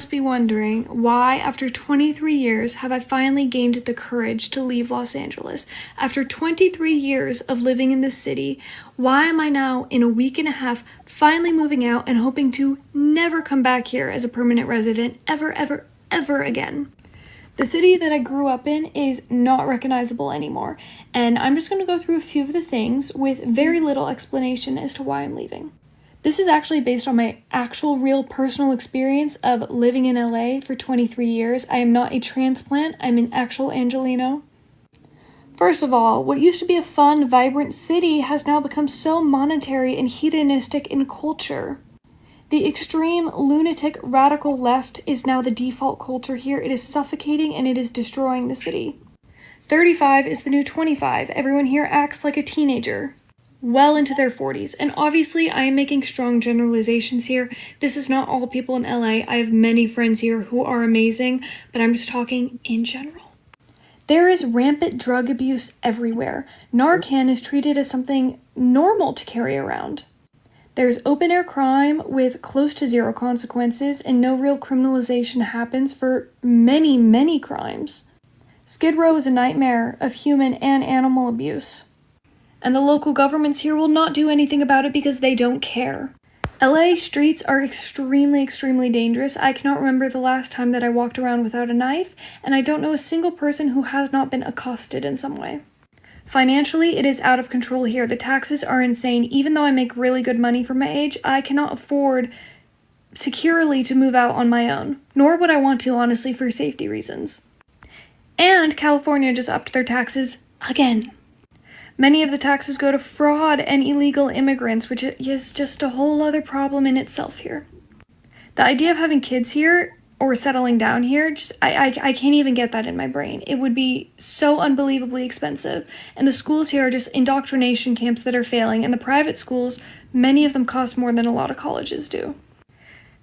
must be wondering why, after 23 years, have I finally gained the courage to leave Los Angeles? After 23 years of living in this city, why am I now, in a week and a half, finally moving out and hoping to never come back here as a permanent resident ever, ever, ever again? The city that I grew up in is not recognizable anymore, and I'm just going to go through a few of the things with very little explanation as to why I'm leaving. This is actually based on my actual real personal experience of living in LA for 23 years. I am not a transplant, I'm an actual Angelino. First of all, what used to be a fun, vibrant city has now become so monetary and hedonistic in culture. The extreme, lunatic, radical left is now the default culture here. It is suffocating and it is destroying the city. 35 is the new 25. Everyone here acts like a teenager. Well into their 40s. And obviously, I am making strong generalizations here. This is not all people in LA. I have many friends here who are amazing, but I'm just talking in general. There is rampant drug abuse everywhere. Narcan is treated as something normal to carry around. There's open-air crime with close to zero consequences, and no real criminalization happens for many, many crimes. Skid Row is a nightmare of human and animal abuse. And the local governments here will not do anything about it because they don't care. LA streets are extremely, extremely dangerous. I cannot remember the last time that I walked around without a knife, and I don't know a single person who has not been accosted in some way. Financially, it is out of control here. The taxes are insane. Even though I make really good money for my age, I cannot afford securely to move out on my own. Nor would I want to, honestly, for safety reasons. And California just upped their taxes again. Many of the taxes go to fraud and illegal immigrants, which is just a whole other problem in itself here. The idea of having kids here or settling down here, I can't even get that in my brain. It would be so unbelievably expensive. And the schools here are just indoctrination camps that are failing. And the private schools, many of them cost more than a lot of colleges do.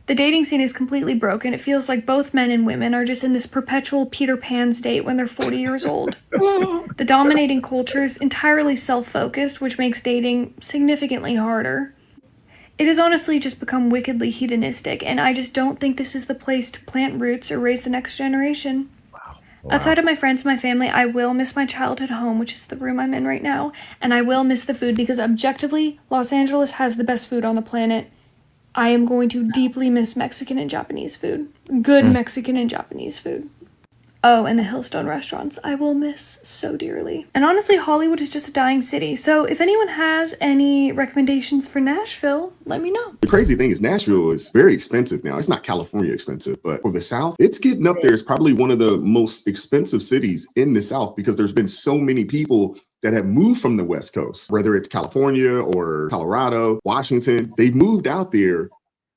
The dating scene is completely broken. It feels like both men and women are just in this perpetual Peter Pan state when they're 40 years old. The dominating culture is entirely self-focused, which makes dating significantly harder. It has honestly just become wickedly hedonistic, and I just don't think this is the place to plant roots or raise the next generation. Wow. Outside of my friends and my family, I will miss my childhood home, which is the room I'm in right now, and I will miss the food because objectively, Los Angeles has the best food on the planet. I am going to deeply miss Mexican and Japanese food. Good Mexican and Japanese food. Oh, and the Hillstone restaurants I will miss so dearly. And honestly, Hollywood is just a dying city. So if anyone has any recommendations for Nashville, let me know. The crazy thing is Nashville is very expensive now. It's not California expensive, but for the South, it's getting up there. It's probably one of the most expensive cities in the South because there's been so many people that have moved from the West Coast, whether it's California or Colorado, Washington. They've moved out there.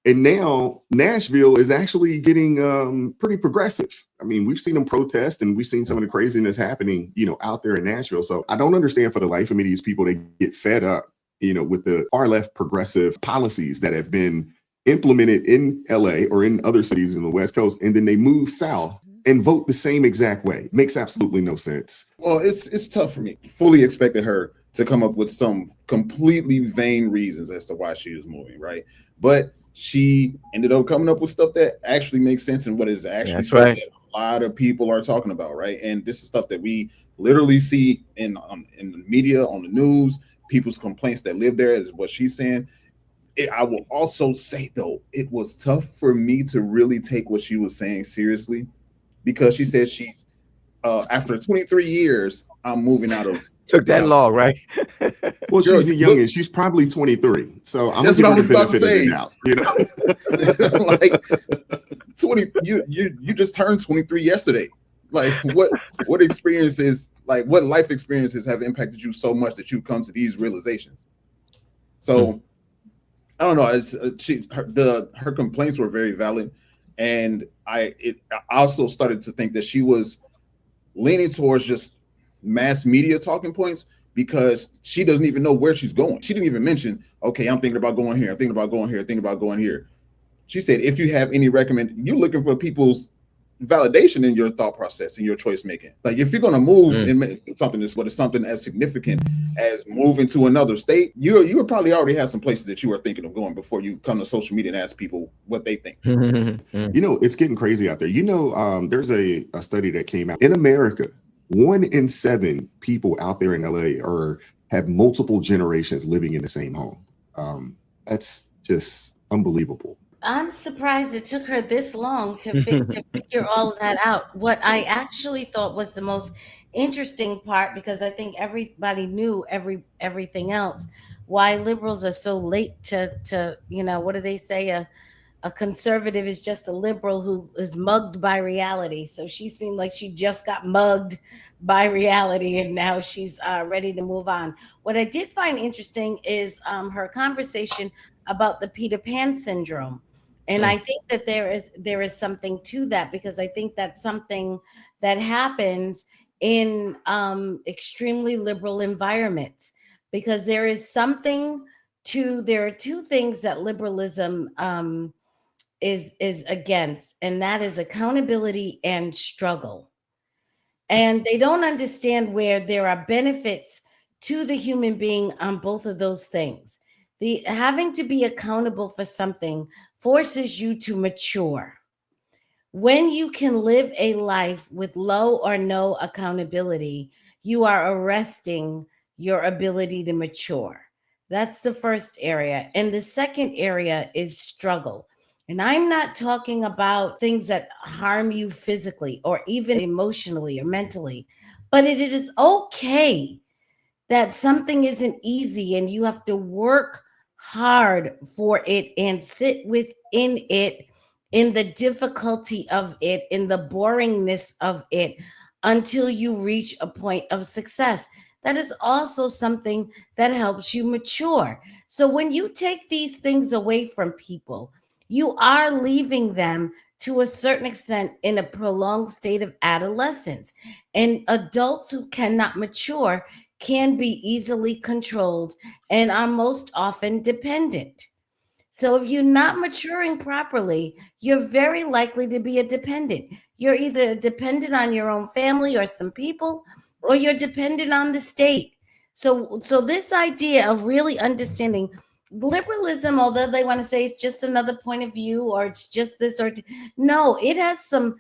And now Nashville is actually getting pretty progressive. I mean, we've seen them protest and we've seen some of the craziness happening, out there in Nashville. So I don't understand for the life of me, these people, they get fed up, with the far left progressive policies that have been implemented in LA or in other cities in the West Coast. And then they move south and vote the same exact way. Makes absolutely no sense. Well, it's tough for me. Fully expected her to come up with some completely vain reasons as to why she was moving, right? But she ended up coming up with stuff that actually makes sense and what is actually stuff that a lot of people are talking about, right? And this is stuff that we literally see in the media, on the news, people's complaints that live there is what she's saying. I will also say, though, it was tough for me to really take what she was saying seriously because she said she's, after 23 years, I'm moving out of. Took that long, right? Well, she's a youngin'. She's probably 23. So I'm that's what I was about to say. Like 20, you just turned 23 yesterday. Like what experiences, like what life experiences have impacted you so much that you've come to these realizations? So I don't know. Her complaints were very valid, and I also started to think that she was leaning towards just mass media talking points because she doesn't even know where she's going. She didn't even mention, okay, I'm thinking about going here. I'm thinking about going here. Thinking about going here. She said, if you have any you're looking for people's validation in your thought process and your choice making. Like if you're gonna move and make something that's what is something as significant as moving to another state, you would probably already have some places that you are thinking of going before you come to social media and ask people what they think. You know, it's getting crazy out there. You know, there's a study that came out in America. 1 in 7 people out there in LA have multiple generations living in the same home. That's just unbelievable. I'm surprised it took her this long to figure all of that out. What I actually thought was the most interesting part, because I think everybody knew everything else, why liberals are so late to what do they say? A conservative is just a liberal who is mugged by reality. So she seemed like she just got mugged by reality, and now she's ready to move on. What I did find interesting is her conversation about the Peter Pan syndrome. And I think that there is something to that, because I think that's something that happens in extremely liberal environments, because there are two things that liberalism is against, and that is accountability and struggle. And they don't understand where there are benefits to the human being on both of those things. The having to be accountable for something forces you to mature. When you can live a life with low or no accountability, you are arresting your ability to mature. That's the first area. And the second area is struggle. And I'm not talking about things that harm you physically or even emotionally or mentally, but it is okay that something isn't easy and you have to work hard for it and sit within it, in the difficulty of it, in the boringness of it, until you reach a point of success. That is also something that helps you mature. So when you take these things away from people, you are leaving them to a certain extent in a prolonged state of adolescence. And adults who cannot mature can be easily controlled and are most often dependent. So if you're not maturing properly, you're very likely to be a dependent. You're either dependent on your own family or some people, or you're dependent on the state. So this idea of really understanding liberalism, although they want to say it's just another point of view or it's just this or no, it has some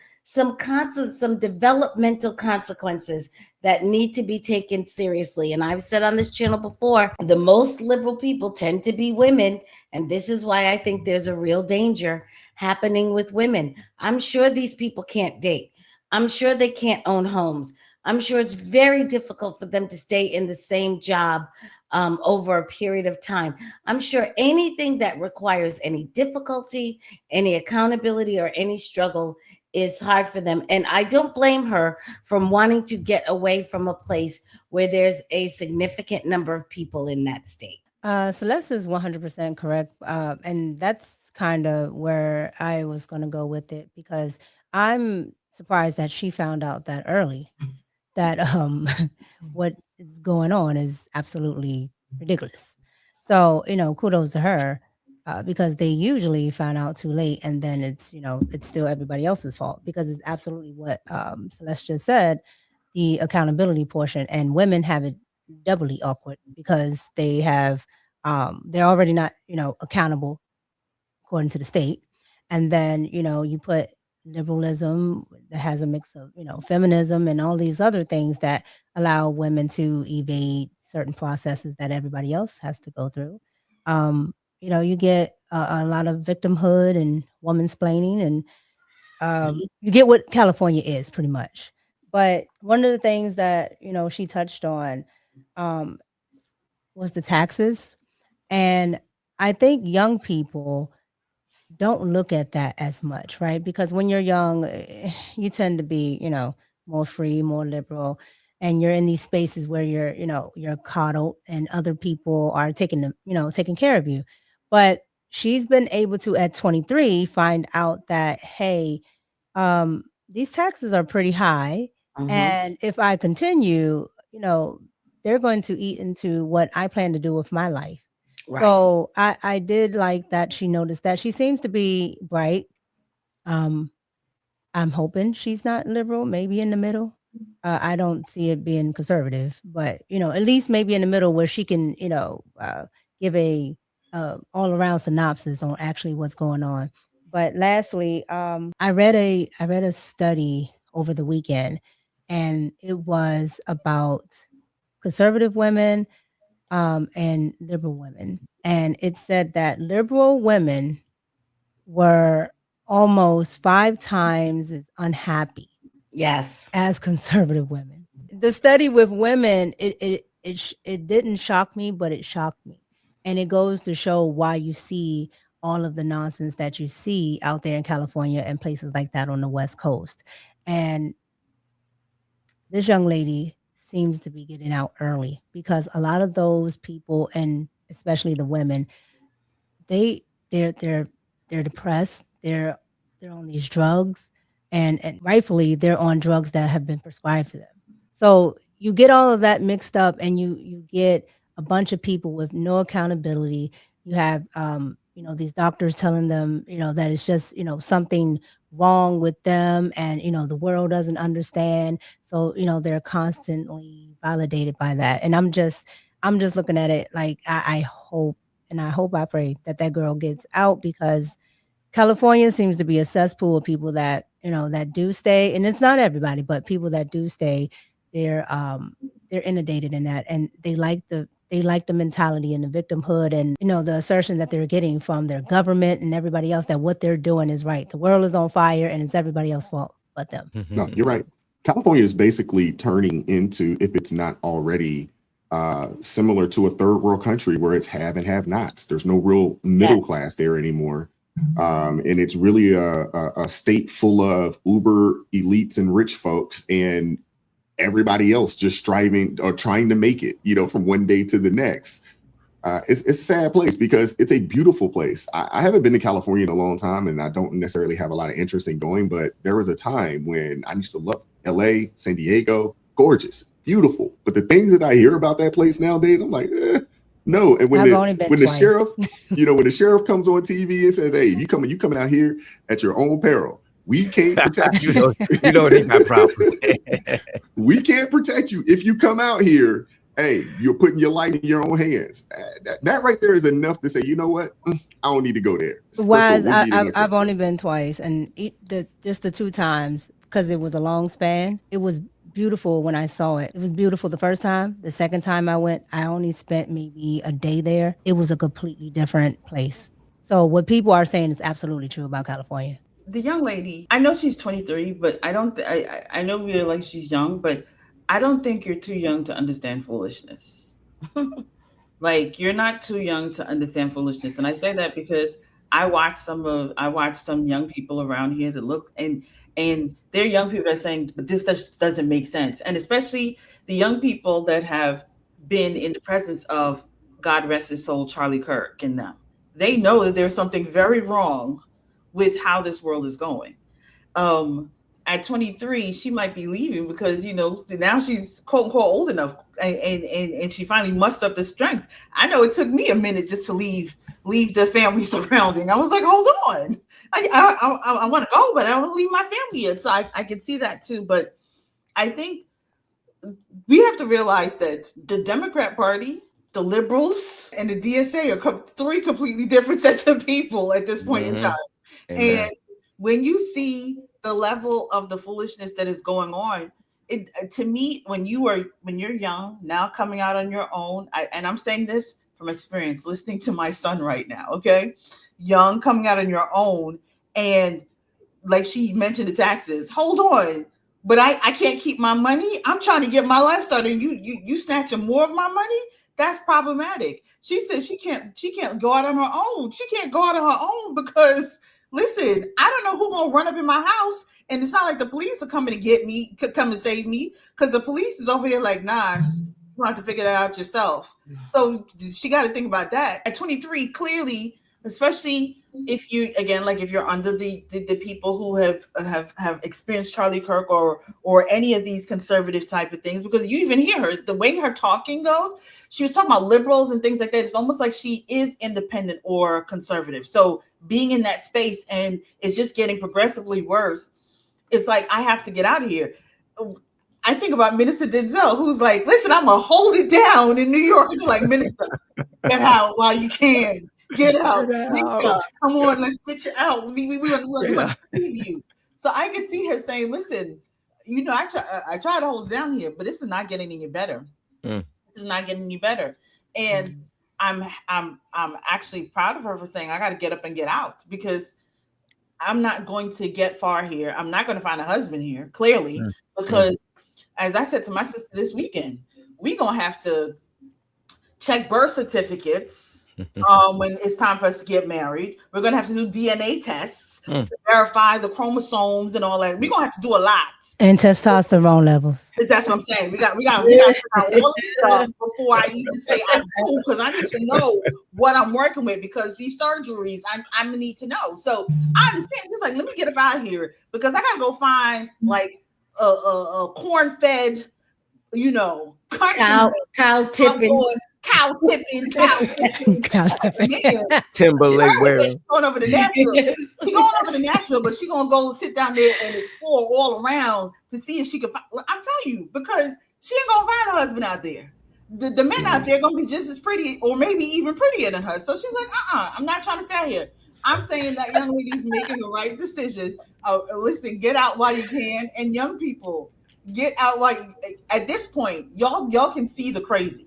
developmental consequences that need to be taken seriously. And I've said on this channel before, the most liberal people tend to be women. And this is why I think there's a real danger happening with women. I'm sure these people can't date. I'm sure they can't own homes. I'm sure it's very difficult for them to stay in the same job over a period of time. I'm sure anything that requires any difficulty, any accountability, or any struggle is hard for them. And I don't blame her from wanting to get away from a place where there's a significant number of people in that state. Celeste is 100% correct. And that's kind of where I was going to go with it, because I'm surprised that she found out that early that what is going on is absolutely ridiculous. So, kudos to her, because they usually find out too late, and then it's still everybody else's fault, because it's absolutely what Celeste just said, the accountability portion, and women have it doubly awkward because they're already not, accountable according to the state. And then, you put liberalism that has a mix of, feminism and all these other things that allow women to evade certain processes that everybody else has to go through. You get a lot of victimhood and woman splaining, and you get what California is pretty much. But one of the things that, she touched on um, was the taxes. And I think young people don't look at that as much, right? Because when you're young, you tend to be, more free, more liberal, and you're in these spaces where you're coddled and other people are taking care of you. But she's been able to, at 23, find out that, hey, these taxes are pretty high. Mhm. And if I continue, they're going to eat into what I plan to do with my life. Right. So I did like that she noticed that. She seems to be bright. Um, I'm hoping she's not liberal, maybe in the middle. I don't see it being conservative, but at least maybe in the middle where she can, give a all around synopsis on actually what's going on. But lastly, I read a study over the weekend, and it was about conservative women and liberal women, and it said that liberal women were almost 5 times as unhappy Yes. as conservative women. The study with women, it didn't shock me, but it shocked me. And it goes to show why you see all of the nonsense that you see out there in California and places like that on the West Coast. And this young lady seems to be getting out early because a lot of those people, and especially the women, they they're depressed. They're on these drugs, and rightfully they're on drugs that have been prescribed to them. So you get all of that mixed up, and you get a bunch of people with no accountability. You have these doctors telling them that it's just something wrong with them, and the world doesn't understand. So they're constantly validated by that, and I'm just looking at it like I hope, and I pray that that girl gets out, because California seems to be a cesspool of people that that do stay, and it's not everybody, but people that do stay, they're inundated in that, and they like the mentality and the victimhood, and the assertion that they're getting from their government and everybody else that what they're doing is right. The world is on fire, and it's everybody else's fault but them. No, you're right. California is basically turning into, if it's not already, similar to a third world country where it's have and have nots. There's no real middle class there anymore. And it's really a state full of uber elites and rich folks, and everybody else just striving or trying to make it, from one day to the next. It's a sad place because it's a beautiful place. I haven't been to California in a long time, and I don't necessarily have a lot of interest in going, but there was a time when I used to love LA, San Diego, gorgeous, beautiful. But the things that I hear about that place nowadays, I'm like, no. And when I've only been when the twice. sheriff, when the sheriff comes on TV and says, "Hey, you coming out here at your own peril. We can't protect you. They got problems. We can't protect you if you come out here. Hey, you're putting your life in your own hands." That right there is enough to say, you know what? I don't need to go there. Wise, I've only been twice, and just the 2 times, because it was a long span. It was beautiful when I saw it. It was beautiful the first time. The second time I went, I only spent maybe a day there. It was a completely different place. So what people are saying is absolutely true about California. The young lady, I know she's 23, but I don't. I know we are like she's young, but I don't think you're too young to understand foolishness. Like, you're not too young to understand foolishness, and I say that because I watch some young people around here that look, and they're young people that are saying, but this just doesn't make sense, and especially the young people that have been in the presence of, God rest his soul, Charlie Kirk and them. They know that there's something very wrong with how this world is going. Um, at 23, she might be leaving because now she's quote unquote old enough, and she finally mustered up the strength. I know it took me a minute just to leave the family surrounding. I was like, hold on, I want to go, but I don't want to leave my family yet. So I can see that too. But I think we have to realize that the Democrat Party, the liberals, and the DSA are 3 completely different sets of people at this point in time. Amen. And when you see the level of the foolishness that is going on, it to me, when you're young, now coming out on your own, and I'm saying this from experience, listening to my son right now, okay? Young, coming out on your own, and like she mentioned the taxes. Hold on. But I can't keep my money. I'm trying to get my life started, and you snatching more of my money. That's problematic. She said she can't go out on her own. She can't go out on her own because, listen, I don't know who's gonna run up in my house, and it's not like the police are coming to get me, come and save me, because the police is over here like, nah, you have to figure that out yourself. So she got to think about that. At 23, clearly, especially if you're under the people who have experienced Charlie Kirk or any of these conservative type of things, because you even hear her, the way her talking goes, she was talking about liberals and things like that. It's almost like she is independent or conservative. So being in that space, and it's just getting progressively worse. It's like, I have to get out of here. I think about Minister Denzel, who's like, listen, I'm going to hold it down in New York. And you're like, Minister, get out while you can. Get out. Come on, let's get you out. We want to save you. So I can see her saying, listen, you know, I try to hold it down here, but this is not getting any better. This is not getting any better. And I'm actually proud of her for saying, I got to get up and get out, because I'm not going to get far here. I'm not going to find a husband here, clearly, because as I said to my sister this weekend, we're going to have to check birth certificates when it's time for us to get married. We're going to have to do DNA tests to verify the chromosomes and all that. We're going to have to do a lot. And testosterone levels. That's what I'm saying. We got to figure out all this stuff before I even say I do, because I need to know what I'm working with, because these surgeries, I need to know. So I understand. Just like, let me get up out of here, because I got to go find like a corn-fed, you know, cow tipping. Timberlake wearing. Going over to Nashville. She's going over to Nashville, but she's gonna go sit down there and explore all around to see if she can find. I'm telling you, because she ain't gonna find a husband out there. The men out there gonna be just as pretty, or maybe even prettier than her. So she's like, I'm not trying to stay out here. I'm saying that young lady's making the right decision. Listen, get out while you can, and young people, get out while at this point, y'all can see the crazy.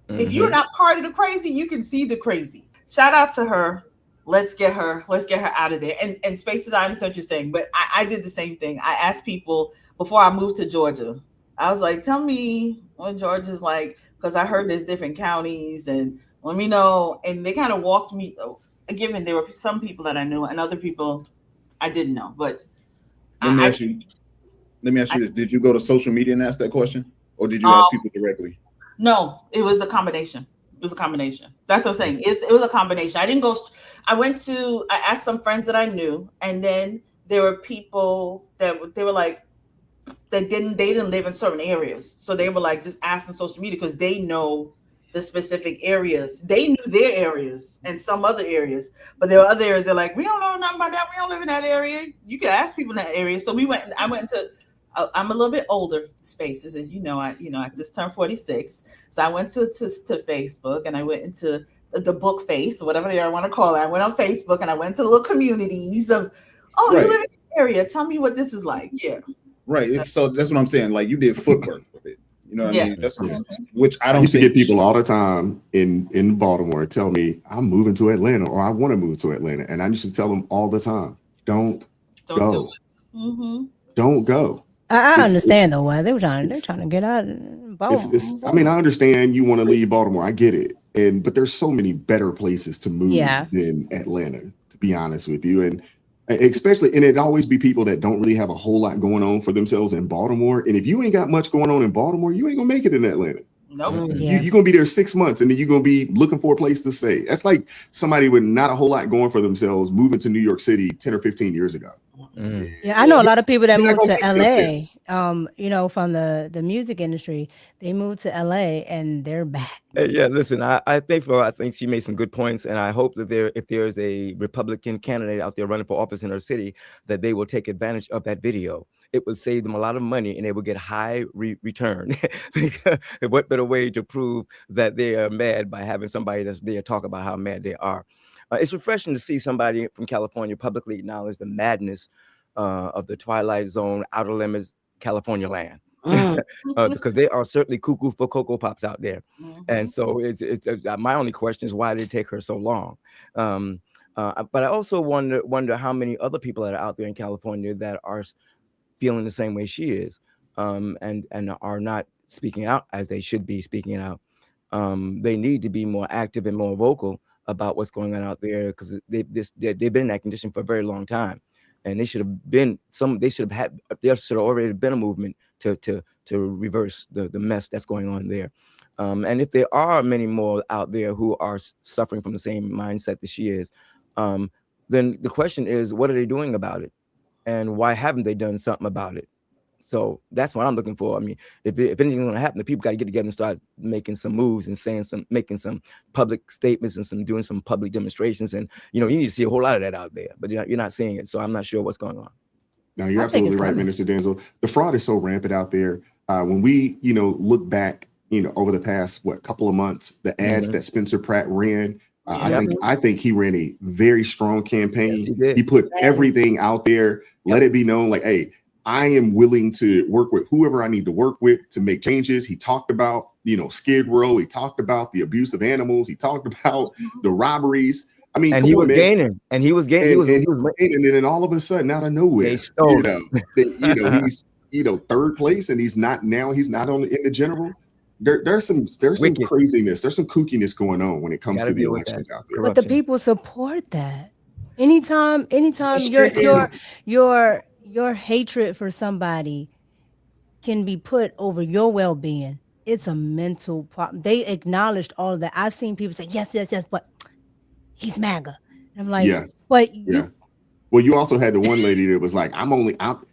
If you're not part of the crazy, you can see the crazy. Shout out to her. Let's get her out of there. And Spaces, I understand what you're saying, but I did the same thing. I asked people before I moved to Georgia. I was like, tell me what Georgia's like, because I heard there's different counties, and let me know. And they kind of walked me, given there were some people that I knew and other people I didn't know. But let me ask you this. Did you go to social media and ask that question? Or did you ask people directly? No, it was a combination. That's what I'm saying. It was a combination. I asked some friends that I knew, and then there were people that they were like, they didn't live in certain areas. So they were like, just asking social media, because they know the specific areas. They knew their areas and some other areas, but there were other areas they're like, we don't know nothing about that. We don't live in that area. You can ask people in that area. So I went into I'm a little bit older, Spaces, as you know. I just turned 46, so I went to Facebook, and I went into the book face, whatever they want to call it. I went on Facebook, and I went to little communities of, you live in the area. Tell me what this is like. Yeah, right. So that's what I'm saying. Like, you did footwork with it. You know what I mean? That's which I don't. I used to get people all the time in Baltimore tell me I'm moving to Atlanta, or I want to move to Atlanta, and I used to tell them all the time, don't go. Don't go. I understand though why they're trying to get out. I mean, I understand you want to leave Baltimore. I get it, but there's so many better places to move than Atlanta, to be honest with you, and especially, and it always be people that don't really have a whole lot going on for themselves in Baltimore. And if you ain't got much going on in Baltimore, you ain't gonna make it in Atlanta. Nope. You're gonna be there 6 months, and then you're gonna be looking for a place to stay. That's like somebody with not a whole lot going for themselves moving to New York City 10 or 15 years ago. Yeah, I know a lot of people that moved to LA, from the music industry. They moved to LA and they're back. Yeah, listen, I think she made some good points, and I hope that if there's a Republican candidate out there running for office in her city, that they will take advantage of that video. It would save them a lot of money, and they will get high return. What better way to prove that they are mad by having somebody that's there talk about how mad they are? It's refreshing to see somebody from California publicly acknowledge the madness of the Twilight Zone, Outer Limits, California land. Because they are certainly cuckoo for Cocoa Pops out there. And so it's my only question is, why did it take her so long? But I also wonder how many other people that are out there in California that are feeling the same way she is, and are not speaking out as they should be speaking out. They need to be more active and more vocal about what's going on out there, because they've been in that condition for a very long time, and there should have already been a movement to reverse the mess that's going on there. And if there are many more out there who are suffering from the same mindset that she is, then the question is, what are they doing about it, and why haven't they done something about it? So that's what I'm looking for. I mean, if anything's going to happen, the people got to get together and start making some moves and making some public statements and doing some public demonstrations. And, you need to see a whole lot of that out there, but you're not seeing it. So I'm not sure what's going on. No, you're I think absolutely it's right, coming. Minister Denzel. The fraud is so rampant out there. When we, look back, over the past couple of months, the ads Mhm. that Spencer Pratt ran, I Yep. think he ran a very strong campaign. Yes, he did. He put Right. everything out there, let it be known, like, hey, I am willing to work with whoever I need to work with to make changes. He talked about, Skid Row. He talked about the abuse of animals. He talked about the robberies. I mean, And come he on, was man. gaining. And he was gaining. And then all of a sudden, out of nowhere, They stole he's third place, and he's not on in the general. There's some Wicked. craziness, there's some kookiness going on when it comes Gotta to the deal with that. elections out there. But the Corruption. people support that. Anytime sure do. your hatred for somebody can be put over your well-being, it's a mental problem. They acknowledged all of that. I've seen people say, yes, but he's MAGA. And I'm like, Yeah. but Yeah. Well, you also had the one lady that was like,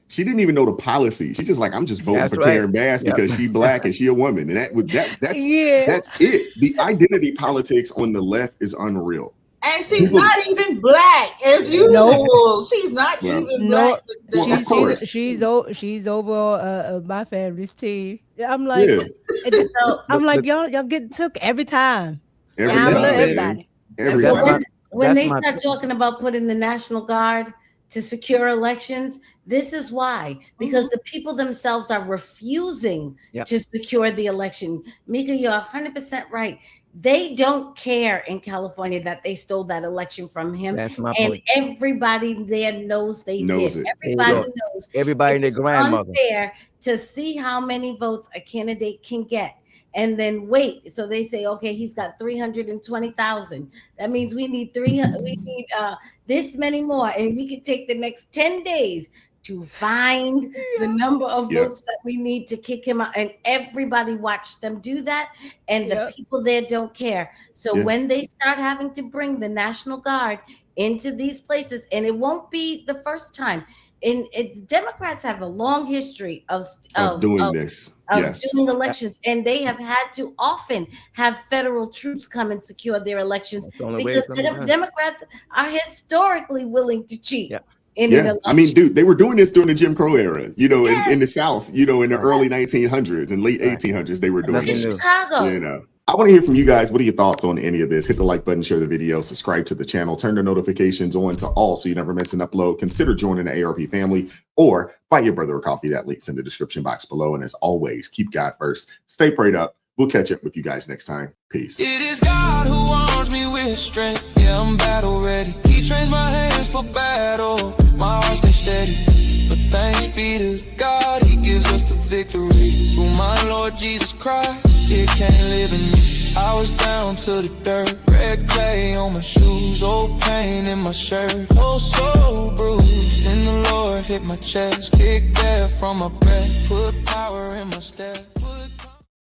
she didn't even know the policy. She's just like, I'm just voting That's for right. Karen Bass Yep. because she black and she a woman. And that's Yeah. that's it. The identity politics on the left is unreal. And she's not even black as usual. She's not even No, black. Well, of course. she's over my family's team. I'm like, Yeah. I'm like, y'all get took every time. Every Down time, to man. everybody. Every That's time. When they my- start talking about putting the National Guard to secure elections, this is why, because the people themselves are refusing Yep. to secure the election. Mika, you're 100% right. They don't care in California that they stole that election from him. That's my And point. everybody there knows they Knows did. it. Everybody There you knows. Everybody and their It's grandmother. unfair to see how many votes a candidate can get and then wait. So they say, okay, he's got 320,000. That means we need this many more, and we could take the next 10 days to find the number of votes that we need to kick him out. And everybody watched them do that. And the people there don't care. So when they start having to bring the National Guard into these places, and it won't be the first time. Democrats have a long history of doing this. Yes. doing elections, and they have had to often have federal troops come and secure their elections That's the only way because it's gonna be done. Democrats are historically willing to cheat. Yeah. In an Yeah, election. I mean, dude, they were doing this during the Jim Crow era, Yes. in the South, in the early 1900s and late Right. 1800s, they were doing Nothing this. new. Chicago. I want to hear from you guys. What are your thoughts on any of this? Hit the like button, share the video, subscribe to the channel, turn the notifications on to all so you never miss an upload. Consider joining the ARP family or buy your brother a coffee. That link's in the description box below. And as always, keep God first. Stay prayed up. We'll catch up with you guys next time. Peace. It is God who arms me with strength. Yeah, I'm battle ready. He trains my hands for battle. My heart stays steady. But thanks be to God, He gives us the victory. Through my Lord Jesus Christ, it can't live in me. I was down to the dirt, red clay on my shoes, old pain in my shirt, oh so bruised. Then the Lord hit my chest, kicked air from my breath, put power in my step.